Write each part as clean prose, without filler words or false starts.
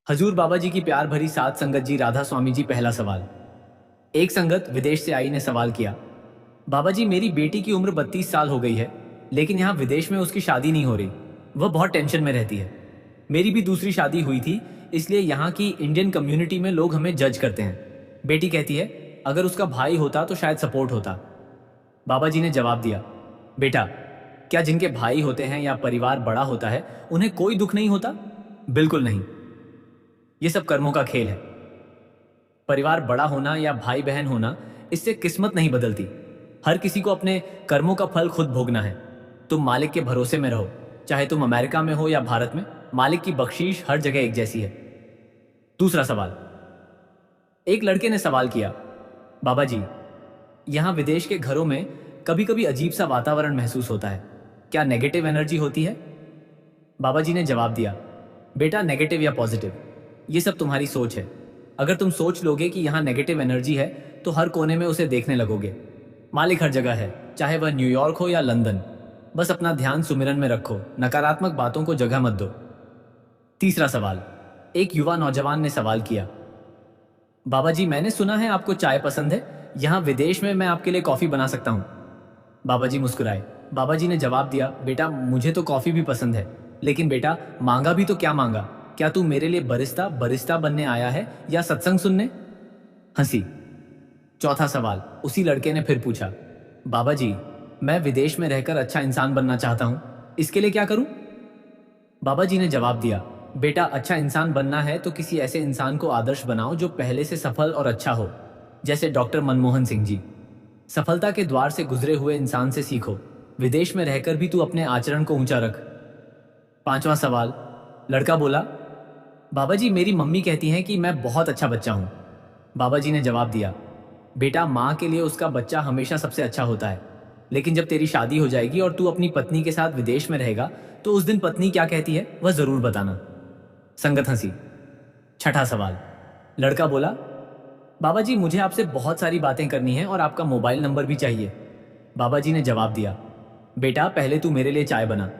हजूर बाबा जी की प्यार भरी सात संगत जी राधा स्वामी जी। पहला सवाल। एक संगत विदेश से आई ने सवाल किया, बाबा जी मेरी बेटी की उम्र 32 साल हो गई है, लेकिन यहाँ विदेश में उसकी शादी नहीं हो रही। वह बहुत टेंशन में रहती है। मेरी भी दूसरी शादी हुई थी, इसलिए यहाँ की इंडियन कम्युनिटी में लोग हमें जज करते हैं। बेटी कहती है अगर उसका भाई होता तो शायद सपोर्ट होता। बाबा जी ने जवाब दिया, बेटा क्या जिनके भाई होते हैं या परिवार बड़ा होता है उन्हें कोई दुख नहीं होता? बिल्कुल नहीं। ये सब कर्मों का खेल है। परिवार बड़ा होना या भाई बहन होना इससे किस्मत नहीं बदलती। हर किसी को अपने कर्मों का फल खुद भोगना है। तुम मालिक के भरोसे में रहो, चाहे तुम अमेरिका में हो या भारत में। मालिक की बख्शीश हर जगह एक जैसी है। दूसरा सवाल। एक लड़के ने सवाल किया, बाबा जी यहाँ विदेश के घरों में कभी कभी अजीब सा वातावरण महसूस होता है, क्या नेगेटिव एनर्जी होती है? बाबा जी ने जवाब दिया, बेटा नेगेटिव या पॉजिटिव ये सब तुम्हारी सोच है। अगर तुम सोच लोगे कि यहाँ नेगेटिव एनर्जी है तो हर कोने में उसे देखने लगोगे। मालिक हर जगह है, चाहे वह न्यूयॉर्क हो या लंदन। बस अपना ध्यान सुमिरन में रखो, नकारात्मक बातों को जगह मत दो। तीसरा सवाल। एक युवा नौजवान ने सवाल किया, बाबा जी मैंने सुना है आपको चाय पसंद है, यहाँ विदेश में मैं आपके लिए कॉफी बना सकता हूँ। बाबा जी मुस्कुराए। बाबा जी ने जवाब दिया, बेटा मुझे तो कॉफी भी पसंद है, लेकिन बेटा मांगा भी तो क्या मांगा? क्या तू मेरे लिए बरिस्ता बरिस्ता बनने आया है या सत्संग सुनने? हंसी। चौथा सवाल। उसी लड़के ने फिर पूछा, बाबा जी मैं विदेश में रहकर अच्छा इंसान बनना चाहता हूँ, इसके लिए क्या करूं? बाबा जी ने जवाब दिया, बेटा अच्छा इंसान बनना है तो किसी ऐसे इंसान को आदर्श बनाओ जो पहले से सफल और अच्छा हो, जैसे डॉक्टर मनमोहन सिंह जी। सफलता के द्वार से गुजरे हुए इंसान से सीखो। विदेश में रहकर भी तू अपने आचरण को ऊंचा रख। पांचवा सवाल। लड़का बोला, बाबा जी मेरी मम्मी कहती हैं कि मैं बहुत अच्छा बच्चा हूं। बाबा जी ने जवाब दिया, बेटा माँ के लिए उसका बच्चा हमेशा सबसे अच्छा होता है, लेकिन जब तेरी शादी हो जाएगी और तू अपनी पत्नी के साथ विदेश में रहेगा तो उस दिन पत्नी क्या कहती है वह जरूर बताना। संगत हंसी। छठा सवाल। लड़का बोला, बाबा जी मुझे आपसे बहुत सारी बातें करनी है और आपका मोबाइल नंबर भी चाहिए। बाबा जी ने जवाब दिया, बेटा पहले तू मेरे लिए चाय बना,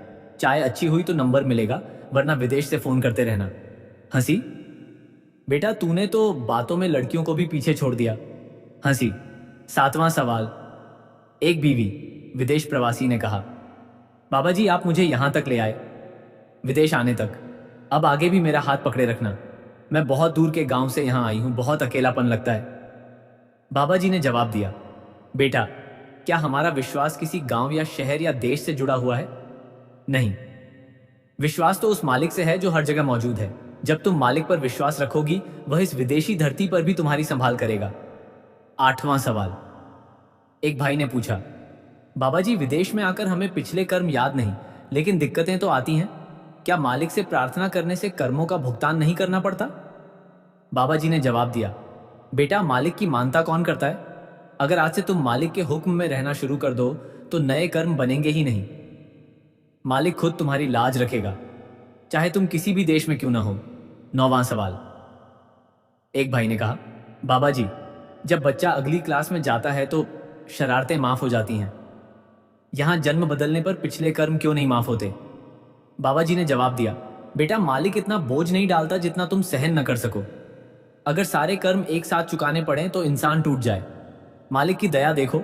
चाय अच्छी हुई तो नंबर मिलेगा, वरना विदेश से फोन करते रहना। हंसी। बेटा तूने तो बातों में लड़कियों को भी पीछे छोड़ दिया। हंसी। सातवां सवाल। एक बीवी विदेश प्रवासी ने कहा, बाबा जी आप मुझे यहां तक ले आए, विदेश आने तक, अब आगे भी मेरा हाथ पकड़े रखना। मैं बहुत दूर के गांव से यहां आई हूं, बहुत अकेलापन लगता है। बाबा जी ने जवाब दिया, बेटा क्या हमारा विश्वास किसी गांव या शहर या देश से जुड़ा हुआ है? नहीं, विश्वास तो उस मालिक से है जो हर जगह मौजूद है। जब तुम मालिक पर विश्वास रखोगी वह इस विदेशी धरती पर भी तुम्हारी संभाल करेगा। आठवां सवाल। एक भाई ने पूछा, बाबा जी विदेश में आकर हमें पिछले कर्म याद नहीं, लेकिन दिक्कतें तो आती हैं। क्या मालिक से प्रार्थना करने से कर्मों का भुगतान नहीं करना पड़ता? बाबा जी ने जवाब दिया, बेटा मालिक की मानता कौन करता है? अगर आज से तुम मालिक के हुक्म में रहना शुरू कर दो तो नए कर्म बनेंगे ही नहीं। मालिक खुद तुम्हारी लाज रखेगा, चाहे तुम किसी भी देश में क्यों ना हो। नौवां सवाल। एक भाई ने कहा, बाबा जी जब बच्चा अगली क्लास में जाता है तो शरारतें माफ हो जाती हैं, यहां जन्म बदलने पर पिछले कर्म क्यों नहीं माफ होते? बाबा जी ने जवाब दिया, बेटा मालिक इतना बोझ नहीं डालता जितना तुम सहन न कर सको। अगर सारे कर्म एक साथ चुकाने पड़े तो इंसान टूट जाए। मालिक की दया देखो,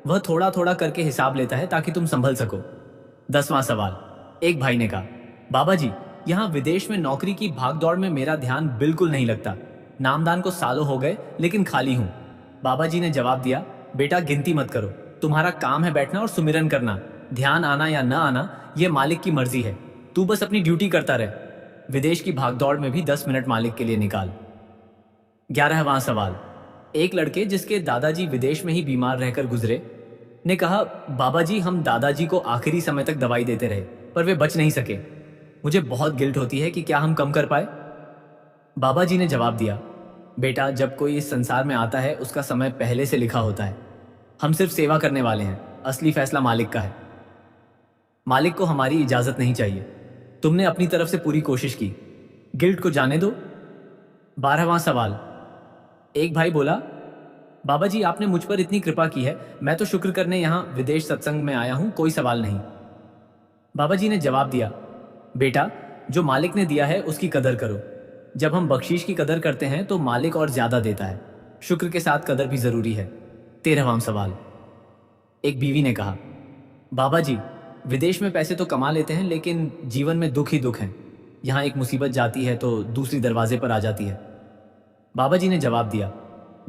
वह थोड़ा थोड़ा करके हिसाब लेता है ताकि तुम संभल सको। 10वां सवाल। एक भाई ने कहा, बाबा जी यहाँ विदेश में नौकरी की भागदौड़ में मेरा ध्यान बिल्कुल नहीं लगता। नामदान को सालों हो गए लेकिन खाली हूं। बाबा जी ने जवाब दिया, बेटा गिनती मत करो, तुम्हारा काम है बैठना और सुमिरन करना। ध्यान आना या न आना यह मालिक की मर्जी है, तू बस अपनी ड्यूटी करता रह। विदेश की भागदौड़ में भी 10 मिनट मालिक के लिए निकाल। 11वां सवाल। एक लड़के जिसके दादाजी विदेश में ही बीमार रहकर गुजरे ने कहा, बाबा जी हम दादाजी को आखिरी समय तक दवाई देते रहे पर वे बच नहीं सके। मुझे बहुत गिल्ट होती है कि क्या हम कम कर पाए? बाबा जी ने जवाब दिया, बेटा जब कोई इस संसार में आता है उसका समय पहले से लिखा होता है। हम सिर्फ सेवा करने वाले हैं, असली फैसला मालिक का है। मालिक को हमारी इजाजत नहीं चाहिए। तुमने अपनी तरफ से पूरी कोशिश की, गिल्ट को जाने दो। 12वां सवाल। एक भाई बोला, बाबा जी आपने मुझ पर इतनी कृपा की है, मैं तो शुक्र करने यहाँ विदेश सत्संग में आया हूँ, कोई सवाल नहीं। बाबा जी ने जवाब दिया, बेटा जो मालिक ने दिया है उसकी कदर करो। जब हम बख्शीश की कदर करते हैं तो मालिक और ज्यादा देता है। शुक्र के साथ कदर भी जरूरी है। 13वां सवाल। एक बीवी ने कहा, बाबा जी, विदेश में पैसे तो कमा लेते हैं लेकिन जीवन में दुख ही दुख हैं। यहाँ एक मुसीबत जाती है तो दूसरी दरवाजे पर आ जाती है। बाबा जी ने जवाब दिया,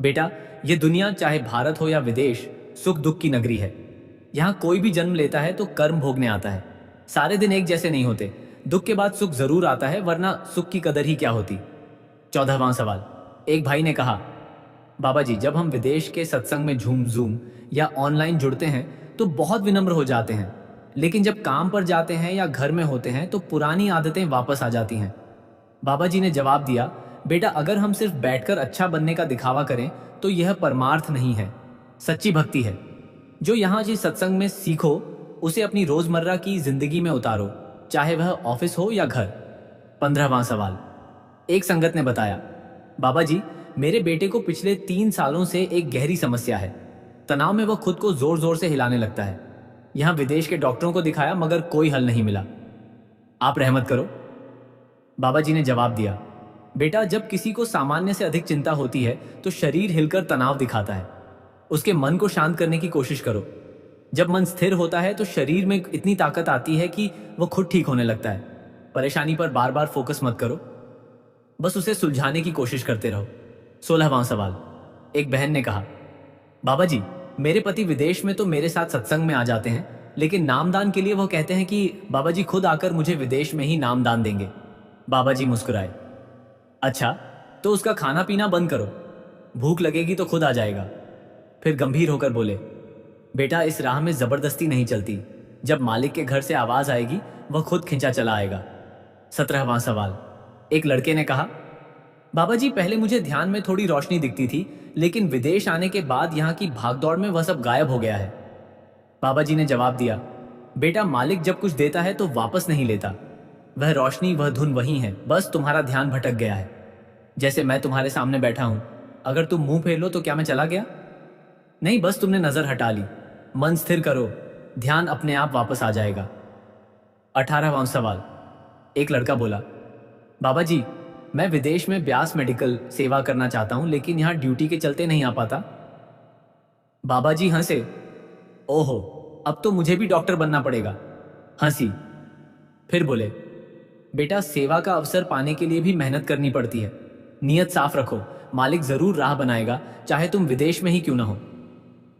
बेटा, ये दुनिया चाहे भारत हो या विदेश, सुख दुख की नगरी है। यहाँ कोई भी जन्म लेता है तो कर्म भोगने आता है। सारे दिन एक जैसे नहीं होते। दुख के बाद सुख जरूर आता है, वरना सुख की कदर ही क्या होती। 14वां सवाल। एक भाई ने कहा, बाबा जी, जब हम विदेश के सत्संग में जूम या ऑनलाइन जुड़ते हैं तो बहुत विनम्र हो जाते हैं, लेकिन जब काम पर जाते हैं या घर में होते हैं तो पुरानी आदतें वापस आ जाती हैं। बाबा जी ने जवाब दिया, बेटा, अगर हम सिर्फ बैठकर अच्छा बनने का दिखावा करें तो यह परमार्थ नहीं है, सच्ची भक्ति है। जो यहाँ जिस सत्संग में सीखो उसे अपनी रोजमर्रा की जिंदगी में उतारो, चाहे वह ऑफिस हो या घर। 15वां सवाल। एक संगत ने बताया, बाबा जी, मेरे बेटे को पिछले 3 सालों से एक गहरी समस्या है। तनाव में वह खुद को जोर जोर से हिलाने लगता है। यहाँ विदेश के डॉक्टरों को दिखाया मगर कोई हल नहीं मिला। आप रहमत करो। बाबा जी ने जवाब दिया, बेटा, जब किसी को सामान्य से अधिक चिंता होती है तो शरीर हिलकर तनाव दिखाता है। उसके मन को शांत करने की कोशिश करो। जब मन स्थिर होता है तो शरीर में इतनी ताकत आती है कि वह खुद ठीक होने लगता है। परेशानी पर बार बार फोकस मत करो, बस उसे सुलझाने की कोशिश करते रहो। 16वां सवाल। एक बहन ने कहा, बाबा जी, मेरे पति विदेश में तो मेरे साथ सत्संग में आ जाते हैं, लेकिन नामदान के लिए वो कहते हैं कि बाबा जी खुद आकर मुझे विदेश में ही नामदान देंगे। बाबा जी मुस्कुराए, अच्छा, तो उसका खाना पीना बंद करो, भूख लगेगी तो खुद आ जाएगा। फिर गंभीर होकर बोले, बेटा, इस राह में जबरदस्ती नहीं चलती। जब मालिक के घर से आवाज आएगी वह खुद खिंचा चला आएगा। 17वां सवाल। एक लड़के ने कहा, बाबा जी, पहले मुझे ध्यान में थोड़ी रोशनी दिखती थी, लेकिन विदेश आने के बाद यहाँ की भागदौड़ में वह सब गायब हो गया है। बाबा जी ने जवाब दिया, बेटा, मालिक जब कुछ देता है तो वापस नहीं लेता। वह रोशनी, वह धुन वही है, बस तुम्हारा ध्यान भटक गया है। जैसे मैं तुम्हारे सामने बैठा हूं, अगर तुम मुंह फेर लो तो क्या मैं चला गया? नहीं, बस तुमने नजर हटा ली। मन स्थिर करो, ड्यान अपने आप वापस आ जाएगा। 18वां सवाल। एक लड़का बोला, बाबा जी, मैं विदेश में ब्यास मेडिकल सेवा करना चाहता हूं, लेकिन यहां ड्यूटी के चलते नहीं आ पाता। बाबा जी हंसे, ओहो, अब तो मुझे भी डॉक्टर बनना पड़ेगा। हंसी। फिर बोले, बेटा, सेवा का अवसर पाने के लिए भी मेहनत करनी पड़ती है। नियत साफ रखो, मालिक जरूर राह बनाएगा, चाहे तुम विदेश में ही क्यों ना हो।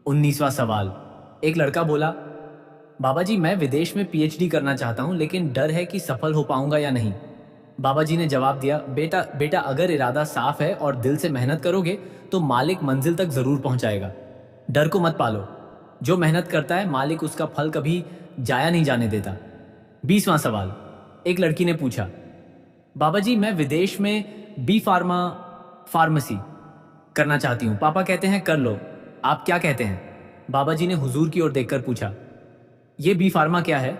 19वां सवाल। एक लड़का बोला, बाबा जी, मैं विदेश में पीएचडी करना चाहता हूं, लेकिन डर है कि सफल हो पाऊंगा या नहीं। बाबा जी ने जवाब दिया, बेटा, अगर इरादा साफ है और दिल से मेहनत करोगे तो मालिक मंजिल तक जरूर पहुंचाएगा। डर को मत पालो, जो मेहनत करता है मालिक उसका फल कभी जाया नहीं जाने देता। 20वां सवाल। एक लड़की ने पूछा, बाबा जी, मैं विदेश में बी फार्मेसी करना चाहती हूँ। पापा कहते हैं कर लो, आप क्या कहते हैं? बाबा जी ने हुजूर की ओर देखकर पूछा, ये बी फार्मा क्या है?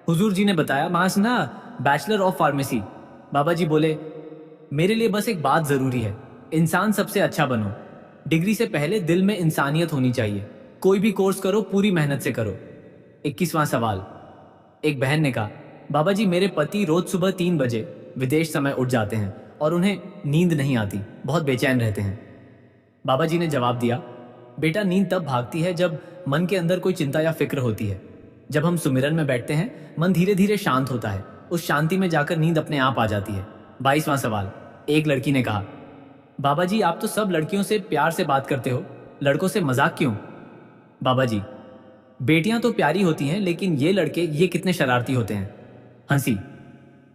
हुजूर जी ने बताया, मास ना, बैचलर ऑफ फार्मेसी। बाबा जी बोले, मेरे लिए बस एक बात जरूरी है, इंसान सबसे अच्छा बनो। डिग्री से पहले दिल में इंसानियत होनी चाहिए। कोई भी कोर्स करो, पूरी मेहनत से करो। 21वां सवाल। एक बहन ने कहा, बाबा जी, मेरे पति रोज सुबह 3 बजे विदेश समय उठ जाते हैं और उन्हें नींद नहीं आती, बहुत बेचैन रहते हैं। बाबा जी ने जवाब दिया, बेटा, नींद तब भागती है जब मन के अंदर कोई चिंता या फिक्र होती है। जब हम सुमिरन में बैठते हैं, मन धीरे धीरे शांत होता है, उस शांति में जाकर नींद अपने आप आ जाती है। 22वां सवाल। एक लड़की ने कहा, बाबा जी, आप तो सब लड़कियों से प्यार से बात करते हो, लड़कों से मजाक क्यों? बाबा जी, बेटियां तो प्यारी होती हैं, लेकिन ये लड़के, ये कितने शरारती होते हैं। हंसी।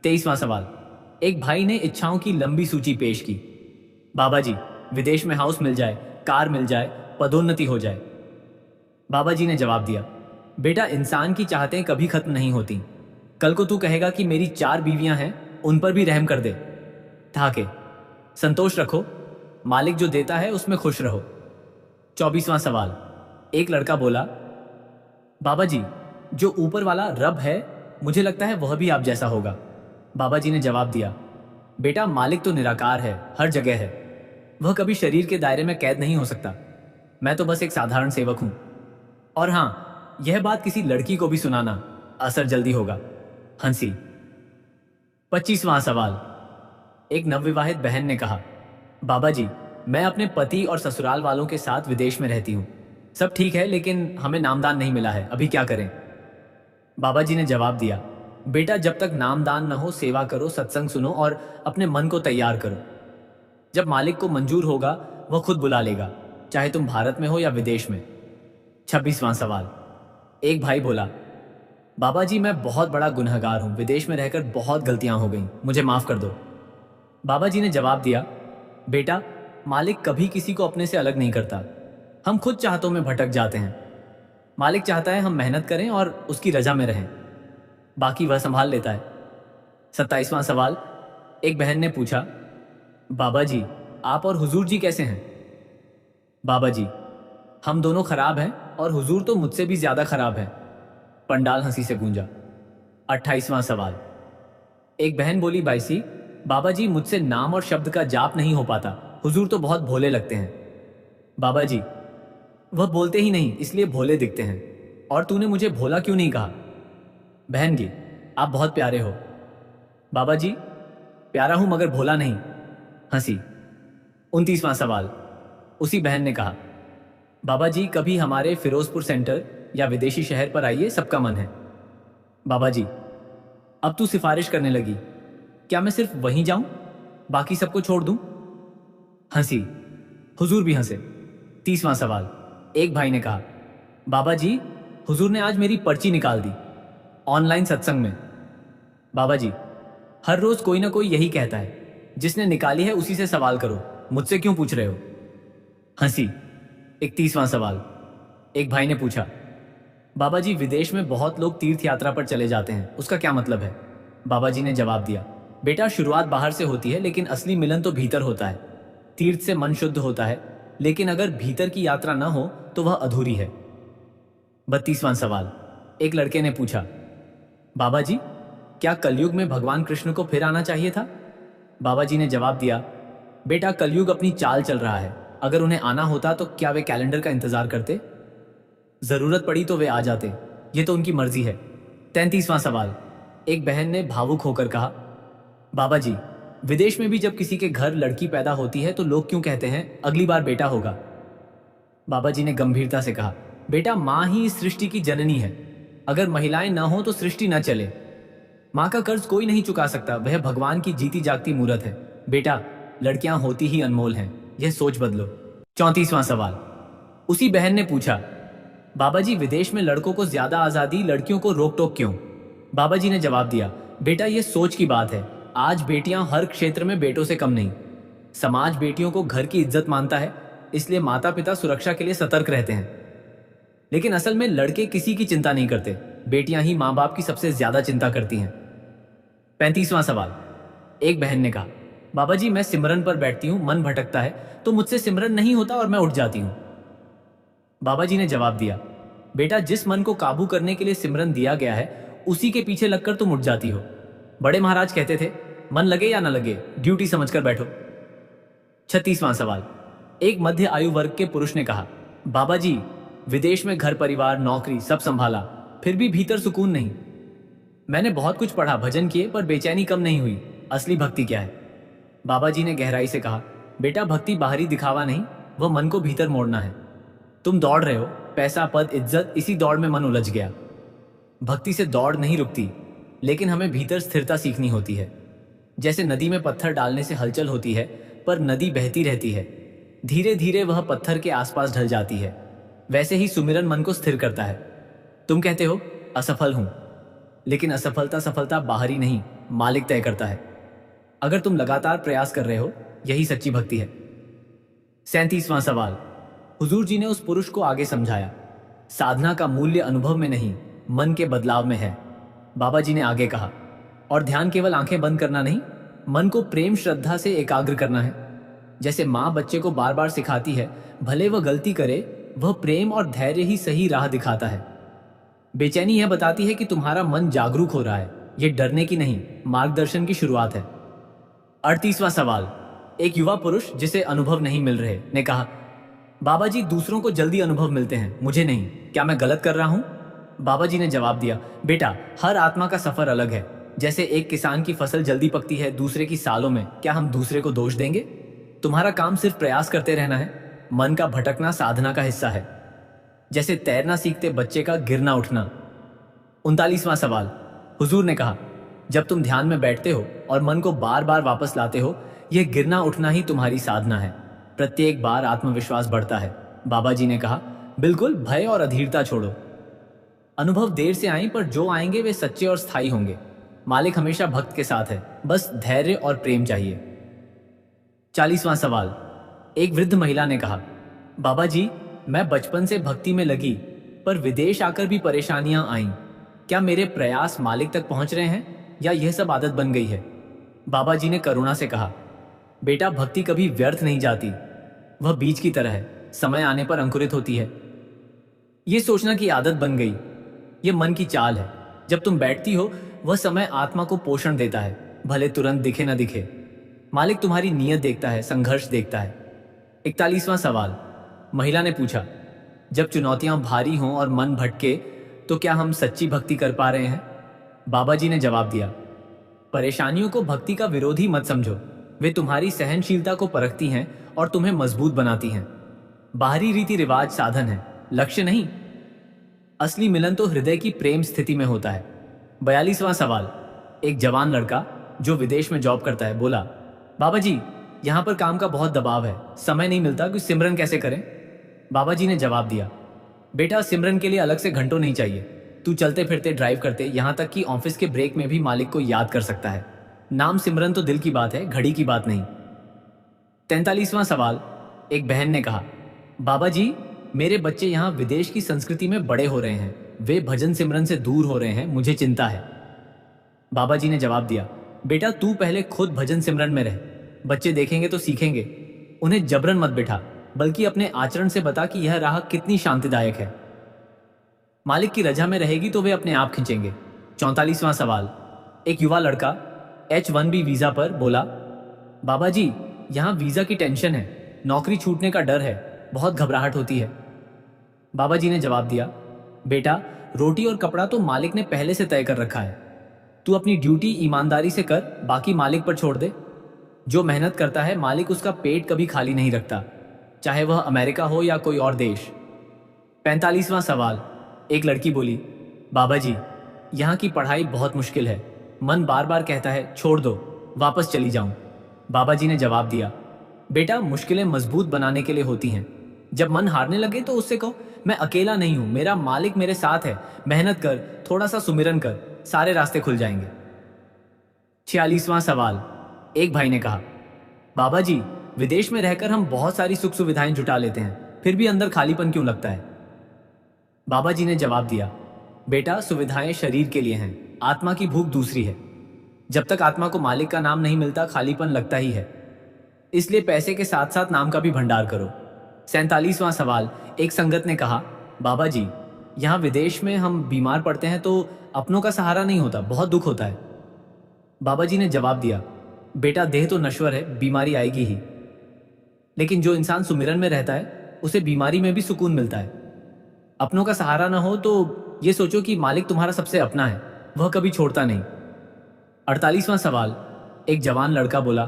23वां सवाल। एक भाई ने इच्छाओं की लंबी सूची पेश की। बाबा जी, विदेश में हाउस मिल जाए, कार मिल जाए, पदोन्नति हो जाए। बाबा जी ने जवाब दिया, बेटा, इंसान की चाहतें कभी खत्म नहीं होती। कल को तू कहेगा कि मेरी 4 बीवियां हैं, उन पर भी रहम कर दे। ठाके। संतोष रखो, मालिक जो देता है उसमें खुश रहो। 24वां सवाल। एक लड़का बोला, बाबा जी, जो ऊपर वाला रब है, मुझे लगता है वह भी आप जैसा होगा। बाबा जी ने जवाब दिया, बेटा, मालिक तो निराकार है, हर जगह है। वह कभी शरीर के दायरे में कैद नहीं हो सकता। मैं तो बस एक साधारण सेवक हूं। और हां, यह बात किसी लड़की को भी सुनाना, असर जल्दी होगा। हंसी। 25वां सवाल। एक नवविवाहित बहन ने कहा, बाबा जी, मैं अपने पति और ससुराल वालों के साथ विदेश में रहती हूँ। सब ठीक है, लेकिन हमें नामदान नहीं मिला है, अभी क्या करें? बाबा जी ने जवाब दिया, बेटा, जब तक नामदान न हो सेवा करो, सत्संग सुनो और अपने मन को तैयार करो। जब मालिक को मंजूर होगा वह खुद बुला लेगा, चाहे तुम भारत में हो या विदेश में। 26वां सवाल। एक भाई बोला, बाबा जी, मैं बहुत बड़ा गुनहगार हूं, विदेश में रहकर बहुत गलतियां हो गई, मुझे माफ कर दो। बाबा जी ने जवाब दिया, बेटा, मालिक कभी किसी को अपने से अलग नहीं करता, हम खुद चाहतों में भटक जाते हैं। मालिक चाहता है हम मेहनत करें और उसकी रजा में रहें, बाकी वह संभाल लेता है। 27वां सवाल। एक बहन ने पूछा, बाबा जी, आप और हुजूर जी कैसे हैं? बाबा जी, हम दोनों खराब हैं और हुजूर तो मुझसे भी ज्यादा खराब है। पंडाल हंसी से गूंजा। 28वां सवाल। एक बहन बोली, बाईसी, बाबा जी, मुझसे नाम और शब्द का जाप नहीं हो पाता, हुजूर तो बहुत भोले लगते हैं। बाबा जी, वह बोलते ही नहीं, इसलिए भोले दिखते हैं। और तूने मुझे भोला क्यों नहीं कहा? बहन जी, आप बहुत प्यारे हो। बाबा जी, प्यारा हूं मगर भोला नहीं। हंसी। 29वां सवाल। उसी बहन ने कहा, बाबा जी, कभी हमारे फिरोजपुर सेंटर या विदेशी शहर पर आइए, सबका मन है। बाबा जी, अब तू सिफारिश करने लगी, क्या मैं सिर्फ वहीं जाऊं, बाकी सबको छोड़ दूं? हंसी। हुजूर भी हंसे। 30वां सवाल। एक भाई ने कहा, बाबा जी, हुजूर ने आज मेरी पर्ची निकाल दी ऑनलाइन सत्संग में। बाबा जी, हर रोज कोई ना कोई यही कहता है, जिसने निकाली है उसी से सवाल करो, मुझसे क्यों पूछ रहे हो? हंसी। 31वां सवाल। एक भाई ने पूछा, बाबा जी, विदेश में बहुत लोग तीर्थ यात्रा पर चले जाते हैं, उसका क्या मतलब है? बाबा जी ने जवाब दिया, बेटा, शुरुआत बाहर से होती है, लेकिन असली मिलन तो भीतर होता है। तीर्थ से मन शुद्ध होता है, लेकिन अगर भीतर की यात्रा न हो तो वह अधूरी है। 32वां सवाल। एक लड़के ने पूछा, बाबा जी, क्या कलयुग में भगवान कृष्ण को फिर आना चाहिए था? बाबा जी ने जवाब दिया, बेटा, कलयुग अपनी चाल चल रहा है, अगर उन्हें आना होता तो क्या वे कैलेंडर का इंतजार करते? जरूरत पड़ी तो वे आ जाते, ये तो उनकी मर्जी है। 33वां सवाल। एक बहन ने भावुक होकर कहा, बाबा जी, विदेश में भी जब किसी के घर लड़की पैदा होती है तो लोग क्यों कहते हैं अगली बार बेटा होगा? बाबा जी ने गंभीरता से कहा, बेटा, मां ही इस सृष्टि की जननी है, अगर महिलाएं ना हो तो सृष्टि ना चले। मां का कर्ज कोई नहीं चुका सकता, वह भगवान की जीती जागती मूरत है। बेटा, लड़कियां होती ही अनमोल हैं, यह सोच बदलो। 34वां सवाल। उसी बहन ने पूछा, बाबा जी, विदेश में लड़कों को ज्यादा आजादी, लड़कियों को रोक टोक क्यों? बाबा जी ने जवाब दिया, बेटा, यह सोच की बात है, आज बेटियां हर क्षेत्र में बेटों से कम नहीं। समाज बेटियों को घर की इज्जत मानता है, इसलिए माता पिता सुरक्षा के लिए सतर्क रहते हैं। लेकिन असल में लड़के किसी की चिंता नहीं करते, बेटियां ही मां बाप की सबसे ज्यादा चिंता करती हैं। 35वां सवाल। एक बहन ने कहा, बाबा जी, मैं सिमरन पर बैठती हूं, मन भटकता है तो मुझसे सिमरन नहीं होता और मैं उठ जाती हूं। बाबा जी ने जवाब दिया, बेटा, जिस मन को काबू करने के लिए सिमरन दिया गया है उसी के पीछे लगकर तुम उठ जाती हो। बड़े महाराज कहते थे, मन लगे या न लगे, ड्यूटी समझकर बैठो। 36वां सवाल। एक मध्य आयु वर्ग के पुरुष ने कहा, बाबा जी, विदेश में घर परिवार नौकरी सब संभाला, फिर भी भीतर सुकून नहीं। मैंने बहुत कुछ पढ़ा, भजन किए, पर बेचैनी कम नहीं हुई। असली भक्ति क्या है? बाबा जी ने गहराई से कहा, बेटा, भक्ति बाहरी दिखावा नहीं, वह मन को भीतर मोड़ना है। तुम दौड़ रहे हो, पैसा पद इज्जत, इसी दौड़ में मन उलझ गया। भक्ति से दौड़ नहीं रुकती, लेकिन हमें भीतर स्थिरता सीखनी होती है। जैसे नदी में पत्थर डालने से हलचल होती है, पर नदी बहती रहती है, धीरे धीरे वह पत्थर के आसपास ढल जाती है। वैसे ही सुमिरन मन को स्थिर करता है। तुम कहते हो असफल हूं, लेकिन असफलता सफलता बाहरी नहीं, मालिक तय करता है। अगर तुम लगातार प्रयास कर रहे हो, यही सच्ची भक्ति है। 37वां सवाल। हुजूर जी ने उस पुरुष को आगे समझाया, साधना का मूल्य अनुभव में नहीं, मन के बदलाव में है। बाबा जी ने आगे कहा, और ध्यान केवल आंखें बंद करना नहीं, मन को प्रेम श्रद्धा से एकाग्र करना है। जैसे माँ बच्चे को बार बार सिखाती है, भले वह गलती करे, वह प्रेम और धैर्य ही सही राह दिखाता है। बेचैनी यह बताती है कि तुम्हारा मन जागरूक हो रहा है, यह डरने की नहीं, मार्गदर्शन की शुरुआत है। 38वां सवाल। एक युवा पुरुष जिसे अनुभव नहीं मिल रहे ने कहा, बाबा जी, दूसरों को जल्दी अनुभव मिलते हैं, मुझे नहीं, क्या मैं गलत कर रहा हूं? बाबा जी ने जवाब दिया, बेटा, हर आत्मा का सफर अलग है, जैसे एक किसान की फसल जल्दी पकती है दूसरे की सालों में, क्या हम दूसरे को दोष देंगे? तुम्हारा काम सिर्फ प्रयास करते रहना है। मन का भटकना साधना का हिस्सा है, जैसे तैरना सीखते बच्चे का गिरना उठना। 39वां सवाल। हुजूर ने कहा, जब तुम ध्यान में बैठते हो और मन को बार बार वापस लाते हो, यह गिरना उठना ही तुम्हारी साधना है। प्रत्येक बार आत्मविश्वास बढ़ता है। बाबा जी ने कहा, बिल्कुल भय और अधीरता छोड़ो। अनुभव देर से आए पर जो आएंगे वे सच्चे और स्थायी होंगे। मालिक हमेशा भक्त के साथ है, बस धैर्य और प्रेम चाहिए। 40वां सवाल। एक वृद्ध महिला ने कहा, बाबा जी, मैं बचपन से भक्ति में लगी, पर विदेश आकर भी परेशानियां आईं। क्या मेरे प्रयास मालिक तक पहुंच रहे हैं या यह सब आदत बन गई है? बाबा जी ने करुणा से कहा, बेटा, भक्ति कभी व्यर्थ नहीं जाती। वह बीज की तरह है, समय आने पर अंकुरित होती है। यह सोचना कि आदत बन गई, यह मन की चाल है। जब तुम बैठती हो, वह समय आत्मा को पोषण देता है, भले तुरंत दिखे न दिखे। मालिक तुम्हारी नीयत देखता है, संघर्ष देखता है। 41वां सवाल। महिला ने पूछा, जब चुनौतियां भारी हों और मन भटके, तो क्या हम सच्ची भक्ति कर पा रहे हैं? बाबा जी ने जवाब दिया, परेशानियों को भक्ति का विरोधी मत समझो। वे तुम्हारी सहनशीलता को परखती हैं और तुम्हें मजबूत बनाती हैं। बाहरी रीति रिवाज साधन है, लक्ष्य नहीं। असली मिलन तो हृदय की प्रेम स्थिति में होता है। 42वां सवाल। एक जवान लड़का जो विदेश में जॉब करता है बोला, बाबा जी, यहाँ पर काम का बहुत दबाव है, समय नहीं मिलता कि सिमरन कैसे करें? बाबा जी ने जवाब दिया, बेटा, सिमरन के लिए अलग से घंटों नहीं चाहिए। तू चलते फिरते, ड्राइव करते, यहाँ तक कि ऑफिस के ब्रेक में भी मालिक को याद कर सकता है। नाम सिमरन तो दिल की बात है, घड़ी की बात नहीं। 43वां सवाल। एक बहन ने कहा, बाबा जी, मेरे बच्चे यहाँ विदेश की संस्कृति में बड़े हो रहे हैं, वे भजन सिमरन से दूर हो रहे हैं, मुझे चिंता है। बाबा जी ने जवाब दिया, बेटा, तू पहले खुद भजन सिमरन में रह। बच्चे देखेंगे तो सीखेंगे। उन्हें जबरन मत बिठा, बल्कि अपने आचरण से बता कि यह राह कितनी शांतिदायक है। मालिक की रजा में रहेगी तो वे अपने आप खींचेंगे। 44वां सवाल। एक युवा लड़का H1B वीजा पर बोला, बाबा जी, यहाँ वीजा की टेंशन है, नौकरी छूटने का डर है, बहुत घबराहट होती है। बाबा जी ने जवाब दिया, बेटा, रोटी और कपड़ा तो मालिक ने पहले से तय कर रखा है। तू अपनी ड्यूटी ईमानदारी से कर, बाकी मालिक पर छोड़ दे। जो मेहनत करता है, मालिक उसका पेट कभी खाली नहीं रखता, चाहे वह अमेरिका हो या कोई और देश। 45वां सवाल। एक लड़की बोली, बाबा जी, यहाँ की पढ़ाई बहुत मुश्किल है, मन बार बार कहता है छोड़ दो, वापस चली जाऊं। बाबा जी ने जवाब दिया, बेटा, मुश्किलें मजबूत बनाने के लिए होती हैं। जब मन हारने लगे तो उससे कहो, मैं अकेला नहीं हूं, मेरा मालिक मेरे साथ है, मेहनत कर, थोड़ा सा सुमिरन कर, सारे रास्ते खुल जाएंगे। 46वां सवाल। एक भाई ने कहा, बाबा जी, विदेश में रहकर हम बहुत सारी सुख सुविधाएं जुटा लेते हैं, फिर भी अंदर खालीपन क्यों लगता है? बाबा जी ने जवाब दिया, बेटा, सुविधाएं शरीर के लिए हैं, आत्मा की भूख दूसरी है। जब तक आत्मा को मालिक का नाम नहीं मिलता, खालीपन लगता ही है। इसलिए पैसे के साथ साथ नाम का भी भंडार करो। 47वां सवाल। एक संगत ने कहा, बाबा जी, यहाँ विदेश में हम बीमार पड़ते हैं तो अपनों का सहारा नहीं होता, बहुत दुख होता है। बाबा जी ने जवाब दिया, बेटा, देह तो नश्वर है, बीमारी आएगी ही, लेकिन जो इंसान सुमिरन में रहता है उसे बीमारी में भी सुकून मिलता है। अपनों का सहारा ना हो तो ये सोचो कि मालिक तुम्हारा सबसे अपना है, वह कभी छोड़ता नहीं। 48वां सवाल। एक जवान लड़का बोला,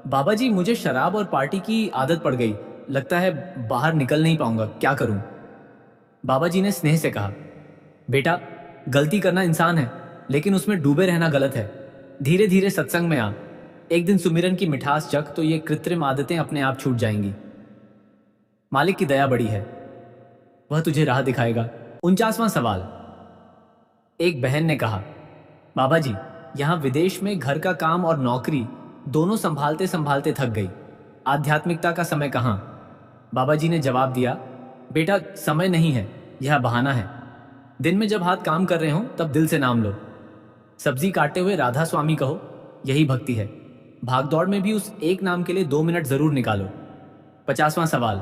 बाबा जी, मुझे शराब और पार्टी की आदत पड़ गई, लगता है बाहर निकल नहीं पाऊंगा, क्या करूं? बाबा जी ने स्नेह से कहा, बेटा, गलती करना इंसान है, लेकिन उसमें डूबे रहना गलत है। धीरे धीरे सत्संग में आ, एक दिन सुमिरन की मिठास चख तो ये कृत्रिम आदतें अपने आप छूट जाएंगी। मालिक की दया बड़ी है, वह तुझे राह दिखाएगा। 49वां सवाल। एक बहन ने कहा, बाबा जी, यहाँ विदेश में घर का काम और नौकरी दोनों संभालते संभालते थक गई, आध्यात्मिकता का समय कहाँ? बाबा जी ने जवाब दिया, बेटा, समय नहीं है, यह बहाना है। दिन में जब हाथ काम कर रहे हो तब दिल से नाम लो। सब्जी काटते हुए राधा स्वामी कहो, यही भक्ति है। भागदौड़ में भी उस एक नाम के लिए 2 मिनट जरूर निकालो। 50वां सवाल।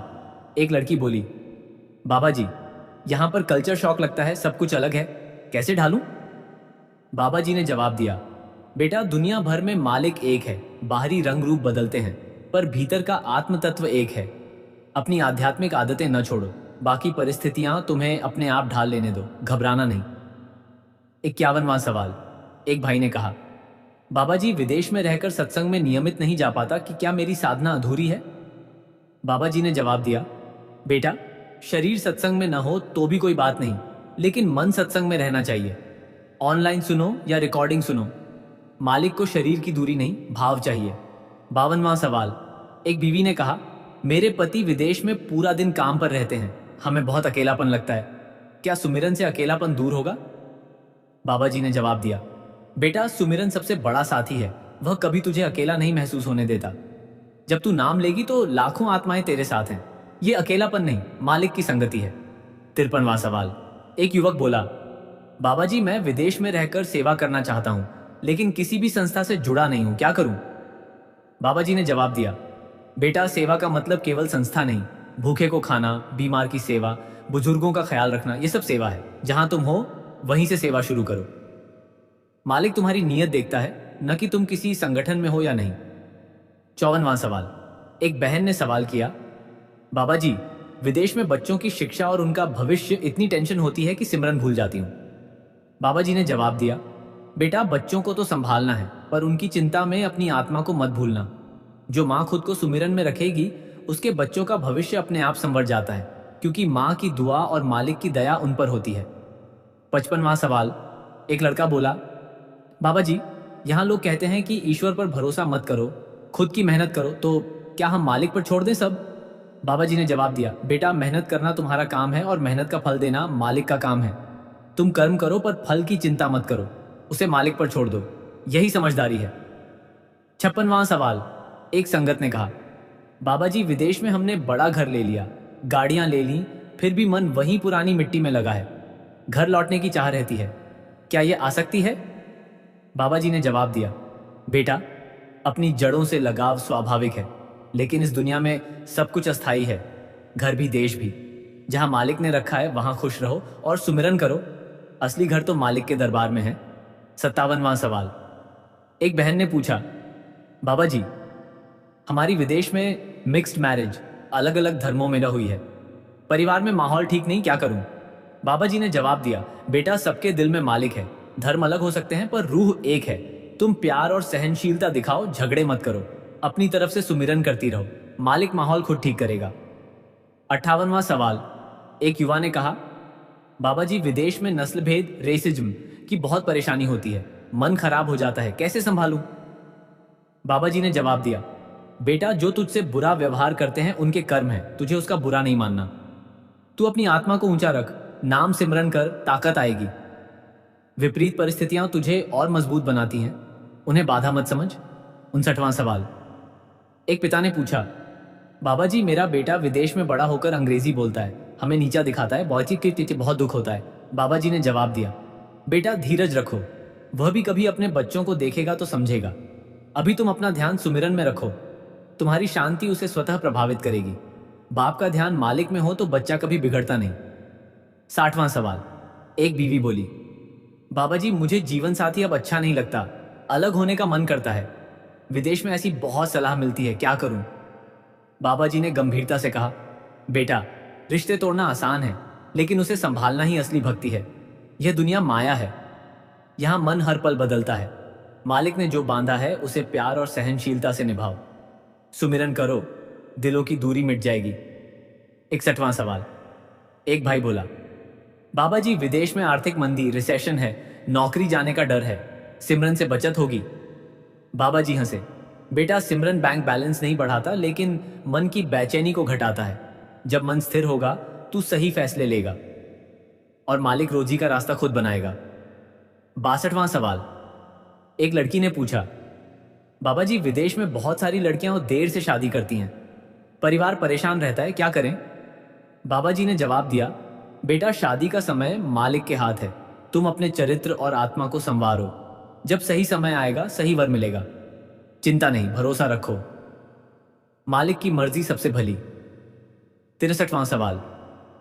एक लड़की बोली, बाबा जी, यहाँ पर कल्चर शॉक लगता है, सब कुछ अलग है, कैसे ढालूं? बाबा जी ने जवाब दिया, बेटा, दुनिया भर में मालिक एक है, बाहरी रंग रूप बदलते हैं, पर भीतर का आत्म तत्व एक है। अपनी आध्यात्मिक आदतें न छोड़ो, बाकी परिस्थितियां तुम्हें अपने आप ढाल लेने दो, घबराना नहीं। 51वां सवाल। एक भाई ने कहा, बाबा जी, विदेश में रहकर सत्संग में नियमित नहीं जा पाता कि क्या मेरी साधना अधूरी है? बाबा जी ने जवाब दिया, बेटा, शरीर सत्संग में न हो तो भी कोई बात नहीं, लेकिन मन सत्संग में रहना चाहिए। ऑनलाइन सुनो या रिकॉर्डिंग सुनो, मालिक को शरीर की दूरी नहीं, भाव चाहिए। 52वां सवाल। एक बीवी ने कहा, मेरे पति विदेश में पूरा दिन काम पर रहते हैं, हमें बहुत अकेलापन लगता है, क्या सुमिरन से अकेलापन दूर होगा? बाबा जी ने जवाब दिया, बेटा, सुमिरन सबसे बड़ा साथी है, वह कभी तुझे अकेला नहीं महसूस होने देता। जब तू नाम लेगी तो लाखों आत्माएं तेरे साथ हैं, ये अकेलापन नहीं, मालिक की संगति है। 53वां सवाल। एक युवक बोला, बाबा जी, मैं विदेश में रहकर सेवा करना चाहता हूं, लेकिन किसी भी संस्था से जुड़ा नहीं हूं, क्या करूं? बाबा जी ने जवाब दिया, बेटा, सेवा का मतलब केवल संस्था नहीं, भूखे को खाना, बीमार की सेवा, बुजुर्गों का ख्याल रखना, ये सब सेवा है। जहां तुम हो वहीं से सेवा शुरू करो। मालिक तुम्हारी नीयत देखता है, न कि तुम किसी संगठन में हो या नहीं। 54वां सवाल। एक बहन ने सवाल किया, बाबा जी, विदेश में बच्चों की शिक्षा और उनका भविष्य इतनी टेंशन होती है कि सिमरन भूल जाती हूं। बाबा जी ने जवाब दिया, बेटा, बच्चों को तो संभालना है, पर उनकी चिंता में अपनी आत्मा को मत भूलना। जो माँ खुद को सुमिरन में रखेगी, उसके बच्चों का भविष्य अपने आप संवर जाता है, क्योंकि माँ की दुआ और मालिक की दया उन पर होती है। 55वां सवाल। एक लड़का बोला, बाबा जी, यहाँ लोग कहते हैं कि ईश्वर पर भरोसा मत करो, खुद की मेहनत करो, तो क्या हम मालिक पर छोड़ दें सब? बाबा जी ने जवाब दिया, बेटा, मेहनत करना तुम्हारा काम है और मेहनत का फल देना मालिक का काम है। तुम कर्म करो पर फल की चिंता मत करो, उसे मालिक पर छोड़ दो, यही समझदारी है। 56वां सवाल। एक संगत ने कहा, बाबा जी, विदेश में हमने बड़ा घर ले लिया, गाड़ियां ले ली, फिर भी मन वहीं पुरानी मिट्टी में लगा है, घर लौटने की चाह रहती है, क्या यह आसक्ति है? बाबा जी ने जवाब दिया, बेटा, अपनी जड़ों से लगाव स्वाभाविक है, लेकिन इस दुनिया में सब कुछ अस्थाई है, घर भी देश भी। जहां मालिक ने रखा है वहां खुश रहो और सुमिरन करो, असली घर तो मालिक के दरबार में है। 57वां सवाल। एक बहन ने पूछा, बाबा जी, हमारी विदेश में मिक्स्ड मैरिज, अलग अलग धर्मों में हुई है, परिवार में माहौल ठीक नहीं, क्या करूं? बाबा जी ने जवाब दिया, बेटा, सबके दिल में मालिक है, धर्म अलग हो सकते हैं पर रूह एक है। तुम प्यार और सहनशीलता दिखाओ, झगड़े मत करो, अपनी तरफ से सुमिरन करती रहो, मालिक माहौल खुद ठीक करेगा। 58वां सवाल। एक युवा ने कहा, बाबा जी, विदेश में नस्ल भेद, रेसिज्म की बहुत परेशानी होती है, मन खराब हो जाता है, कैसे संभालूं? बाबा जी ने जवाब दिया, बेटा, जो तुझसे बुरा व्यवहार करते हैं उनके कर्म है, तुझे उसका बुरा नहीं मानना। तू अपनी आत्मा को ऊंचा रख, नाम सिमरन कर, ताकत आएगी। विपरीत परिस्थितियां तुझे और मजबूत बनाती हैं, उन्हें बाधा मत समझ। 59वां सवाल। एक पिता ने पूछा, बाबा जी, मेरा बेटा विदेश में बड़ा होकर अंग्रेजी बोलता है, हमें नीचा दिखाता है, बहुत दुख होता है। बाबा जी ने जवाब दिया, बेटा, धीरज रखो, वह भी कभी अपने बच्चों को देखेगा तो समझेगा। अभी तुम अपना ध्यान सुमिरन में रखो, तुम्हारी शांति उसे स्वतः प्रभावित करेगी। बाप का ध्यान मालिक में हो तो बच्चा कभी बिगड़ता नहीं। 60वां सवाल। एक बीवी बोली, बाबा जी, मुझे जीवन साथी अब अच्छा नहीं लगता, अलग होने का मन करता है, विदेश में ऐसी बहुत सलाह मिलती है, क्या करूं? बाबा जी ने गंभीरता से कहा, बेटा, रिश्ते तोड़ना आसान है, लेकिन उसे संभालना ही असली भक्ति है। यह दुनिया माया है, यहां मन हर पल बदलता है, मालिक ने जो बांधा है उसे प्यार और सहनशीलता से निभाओ, सुमिरन करो, दिलों की दूरी मिट जाएगी। 61वां सवाल। एक भाई बोला, बाबा जी, विदेश में आर्थिक मंदी, रिसेशन है, नौकरी जाने का डर है, सिमरन से बचत होगी? बाबा जी हंसे, बेटा, सिमरन बैंक बैलेंस नहीं बढ़ाता, लेकिन मन की बेचैनी को घटाता है। जब मन स्थिर होगा तू सही फैसले लेगा और मालिक रोजी का रास्ता खुद बनाएगा। 62वां सवाल। एक लड़की ने पूछा, बाबा जी, विदेश में बहुत सारी लड़कियां देर से शादी करती हैं, परिवार परेशान रहता है, क्या करें? बाबा जी ने जवाब दिया, बेटा, शादी का समय मालिक के हाथ है, तुम अपने चरित्र और आत्मा को संवारो, जब सही समय आएगा सही वर मिलेगा। चिंता नहीं, भरोसा रखो, मालिक की मर्जी सबसे भली। 63वां सवाल।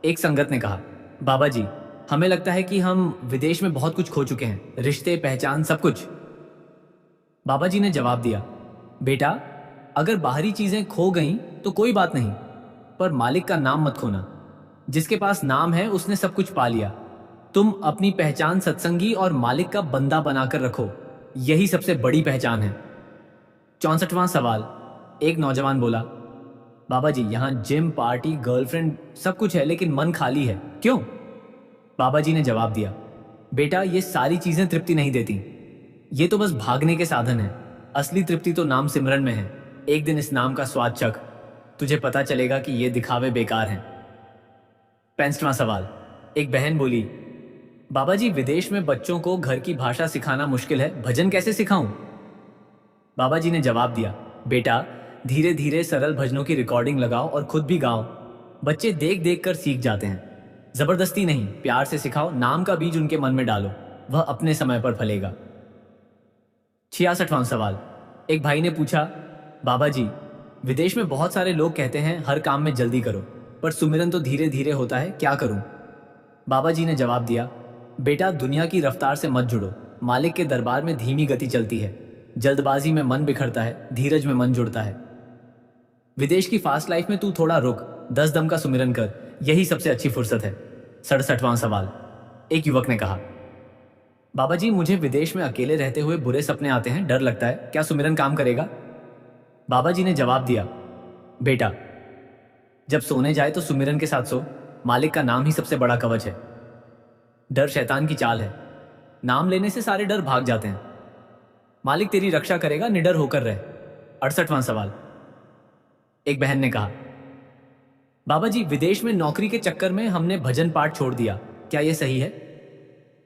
एक संगत ने कहा, बाबा जी, हमें लगता है कि हम विदेश में बहुत कुछ खो चुके हैं, रिश्ते, पहचान, सब कुछ। बाबा जी ने जवाब दिया, बेटा, अगर बाहरी चीजें खो गईं तो कोई बात नहीं, पर मालिक का नाम मत खोना, जिसके पास नाम है उसने सब कुछ पा लिया। तुम अपनी पहचान सत्संगी और मालिक का बंदा बनाकर रखो, यही सबसे बड़ी पहचान है। 64वां सवाल। एक नौजवान बोला, बाबा जी यहाँ जिम, पार्टी, गर्लफ्रेंड सब कुछ है लेकिन मन खाली है, क्यों? बाबा जी ने जवाब दिया, बेटा ये सारी चीजें तृप्ति नहीं देती, ये तो बस भागने के साधन है। असली तृप्ति तो नाम सिमरन में है। एक दिन इस नाम का स्वाद चख, तुझे पता चलेगा कि ये दिखावे बेकार हैं। 65वां सवाल। एक बहन बोली, बाबा जी विदेश में बच्चों को घर की भाषा सिखाना मुश्किल है, भजन कैसे सिखाऊं? बाबा जी ने जवाब दिया, बेटा धीरे धीरे सरल भजनों की रिकॉर्डिंग लगाओ और खुद भी गाओ। बच्चे देख देख कर सीख जाते हैं। जबरदस्ती नहीं, प्यार से सिखाओ। नाम का बीज उनके मन में डालो, वह अपने समय पर फलेगा। 66वां सवाल। एक भाई ने पूछा, बाबा जी विदेश में बहुत सारे लोग कहते हैं हर काम में जल्दी करो, पर सुमिरन तो धीरे धीरे होता है, क्या करूं? बाबा जी ने जवाब दिया, बेटा दुनिया की रफ्तार से मत जुड़ो। मालिक के दरबार में धीमी गति चलती है। जल्दबाजी में मन बिखरता है, धीरज में मन जुड़ता है। विदेश की फास्ट लाइफ में तू थोड़ा रुक, 10 दम का सुमिरन कर, यही सबसे अच्छी फुर्सत है। 67वां सवाल। एक युवक ने कहा, बाबा जी मुझे विदेश में अकेले रहते हुए बुरे सपने आते हैं, डर लगता है, क्या सुमिरन काम करेगा? बाबा जी ने जवाब दिया, बेटा जब सोने जाए तो सुमिरन के साथ सो। मालिक का नाम ही सबसे बड़ा कवच है। डर शैतान की चाल है, नाम लेने से सारे डर भाग जाते हैं। मालिक तेरी रक्षा करेगा, निडर होकर रह। 68वां सवाल। एक बहन ने कहा, बाबा जी विदेश में नौकरी के चक्कर में हमने भजन पाठ छोड़ दिया, क्या यह सही है?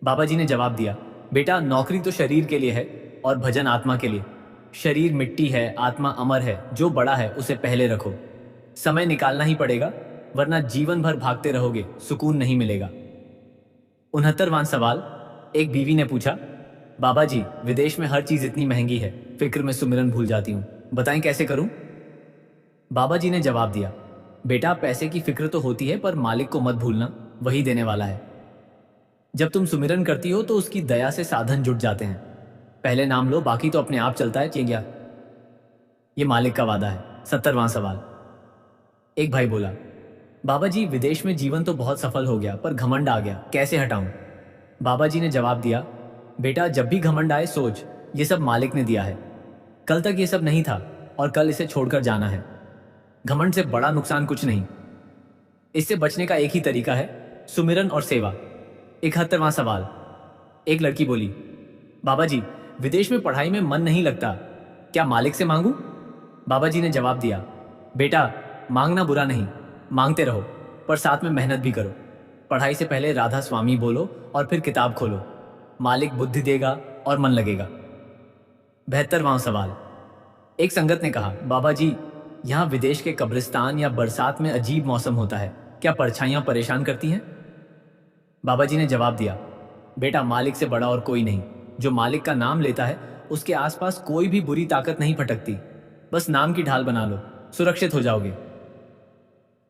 बाबा जी ने जवाब दिया, बेटा नौकरी तो शरीर के लिए है और भजन आत्मा के लिए। शरीर मिट्टी है, आत्मा अमर है, जो बड़ा है उसे पहले रखो। समय निकालना ही पड़ेगा, वरना जीवन भर भागते रहोगे, सुकून नहीं मिलेगा। 69वां सवाल। एक बीवी ने पूछा, बाबा जी विदेश में हर चीज इतनी महंगी है, फिक्र में सुमिरन भूल जाती हूँ, बताएं कैसे करूं? बाबा जी ने जवाब दिया, बेटा पैसे की फिक्र तो होती है पर मालिक को मत भूलना, वही देने वाला है। जब तुम सुमिरन करती हो तो उसकी दया से साधन जुट जाते हैं। पहले नाम लो, बाकी तो अपने आप चलता है, चेंगिया। ये मालिक का वादा है। 70वां सवाल। एक भाई बोला, बाबा जी विदेश में जीवन तो बहुत सफल हो गया पर घमंड आ गया, कैसे हटाऊं? बाबा जी ने जवाब दिया, बेटा जब भी घमंड आए सोच, ये सब मालिक ने दिया है। कल तक ये सब नहीं था और कल इसे छोड़कर जाना है। घमंड से बड़ा नुकसान कुछ नहीं। इससे बचने का एक ही तरीका है, सुमिरन और सेवा। 71वां सवाल। एक लड़की बोली, बाबा जी विदेश में पढ़ाई में मन नहीं लगता, क्या मालिक से मांगूं? बाबा जी ने जवाब दिया, बेटा मांगना बुरा नहीं, मांगते रहो पर साथ में मेहनत भी करो। पढ़ाई से पहले राधा स्वामी बोलो और फिर किताब खोलो, मालिक बुद्धि देगा और मन लगेगा। 72वां सवाल। एक संगत ने कहा, बाबा जी यहाँ विदेश के कब्रिस्तान या बरसात में अजीब मौसम होता है, क्या परछाइयां परेशान करती हैं? बाबा जी ने जवाब दिया, बेटा मालिक से बड़ा और कोई नहीं, जो मालिक का नाम लेता है उसके आसपास कोई भी बुरी ताकत नहीं फटकती, बस नाम की ढाल बना लो, सुरक्षित हो जाओगे।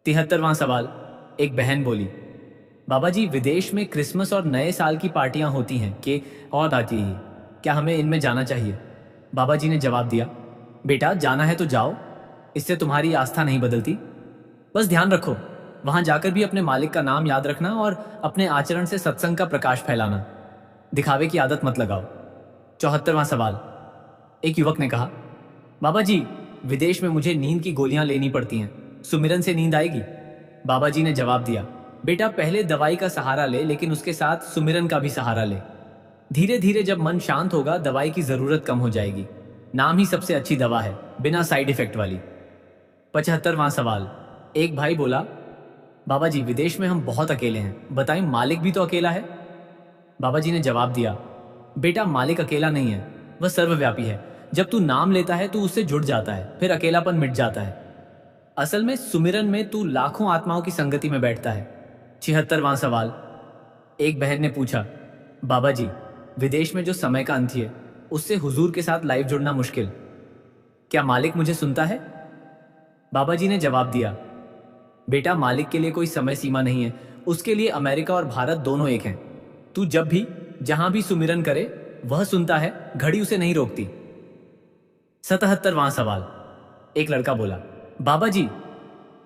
73वां सवाल। एक बहन बोली, बाबा जी विदेश में क्रिसमस और नए साल की पार्टियां होती हैं कि और आती है, क्या हमें इनमें जाना चाहिए? बाबा जी ने जवाब दिया, बेटा जाना है तो जाओ, इससे तुम्हारी आस्था नहीं बदलती। बस ध्यान रखो, वहां जाकर भी अपने मालिक का नाम याद रखना और अपने आचरण से सत्संग का प्रकाश फैलाना। दिखावे की आदत मत लगाओ। 74वां सवाल। एक युवक ने कहा, बाबा जी विदेश में मुझे नींद की गोलियां लेनी पड़ती हैं, सुमिरन से नींद आएगी? बाबा जी ने जवाब दिया, बेटा पहले दवाई का सहारा ले, लेकिन उसके साथ सुमिरन का भी सहारा ले। धीरे धीरे जब मन शांत होगा दवाई की जरूरत कम हो जाएगी। नाम ही सबसे अच्छी दवा है, बिना साइड इफेक्ट वाली। 75वां सवाल। एक भाई बोला, बाबा जी विदेश में हम बहुत अकेले हैं, बताएं मालिक भी तो अकेला है? बाबा जी ने जवाब दिया, बेटा मालिक अकेला नहीं है, वह सर्वव्यापी है। जब तू नाम लेता है तो उससे जुड़ जाता है, फिर अकेलापन मिट जाता है। असल में सुमिरन में तू लाखों आत्माओं की संगति में बैठता है। 76वां सवाल। एक बहन ने पूछा, बाबा जी विदेश में जो समय का अंत है उससे हुजूर के साथ लाइव जुड़ना मुश्किल, क्या मालिक मुझे सुनता है? बाबा जी ने जवाब दिया, बेटा मालिक के लिए कोई समय सीमा नहीं है, उसके लिए अमेरिका और भारत दोनों एक हैं। तू जब भी जहां भी सुमिरन करे वह सुनता है, घड़ी उसे नहीं रोकती। 77वां सवाल। एक लड़का बोला, बाबा जी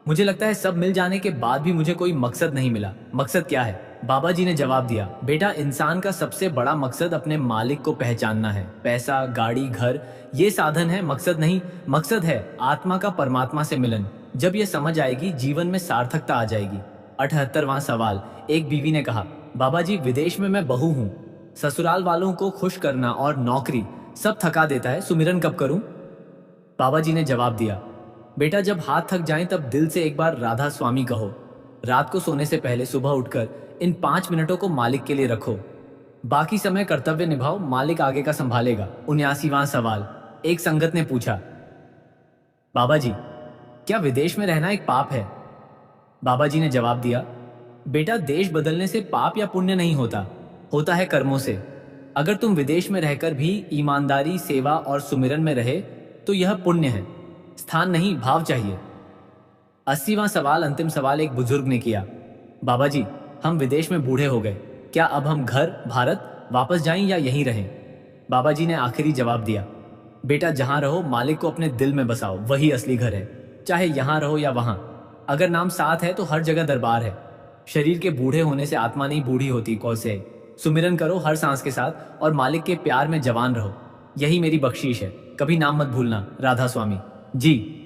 मुझे लगता है सब मिल जाने के बाद भी मुझे कोई मकसद नहीं मिला, मकसद क्या है? बाबा जी ने जवाब दिया, बेटा इंसान का सबसे बड़ा मकसद अपने मालिक को पहचानना है। पैसा, गाड़ी, घर ये साधन है, मकसद नहीं। मकसद है आत्मा का परमात्मा से मिलन। जब ये समझ आएगी जीवन में सार्थकता आ जाएगी। 78वां सवाल। एक बीवी ने कहा, बाबा जी विदेश में मैं बहू हूँ, ससुराल वालों को खुश करना और नौकरी सब थका देता है, सुमिरन कब करूं? बाबा जी ने जवाब दिया, बेटा जब हाथ थक जाएं तब दिल से एक बार राधा स्वामी कहो। रात को सोने से पहले सुबह उठकर इन 5 मिनटों को मालिक के लिए रखो। बाकी समय कर्तव्य निभाओ, मालिक आगे का संभालेगा। 79वां सवाल। एक संगत ने पूछा, बाबा जी क्या विदेश में रहना एक पाप है? बाबा जी ने जवाब दिया, बेटा देश बदलने से पाप या पुण्य नहीं होता, होता है कर्मों से। अगर तुम विदेश में रहकर भी ईमानदारी, सेवा और सुमिरन में रहे तो यह पुण्य है। स्थान नहीं, भाव चाहिए। 80वां सवाल, अंतिम सवाल एक बुजुर्ग ने किया, बाबा जी हम विदेश में बूढ़े हो गए, क्या अब हम घर भारत वापस जाएं या यहीं रहें? बाबा जी ने आखिरी जवाब दिया, बेटा जहां रहो मालिक को अपने दिल में बसाओ, वही असली घर है। चाहे यहां रहो या वहां, अगर नाम साथ है तो हर जगह दरबार है। शरीर के बूढ़े होने से आत्मा नहीं बूढ़ी होती। कौसे सुमिरन करो हर सांस के साथ और मालिक के प्यार में जवान रहो, यही मेरी बख्शीश है। कभी नाम मत भूलना, राधा स्वामी। जी।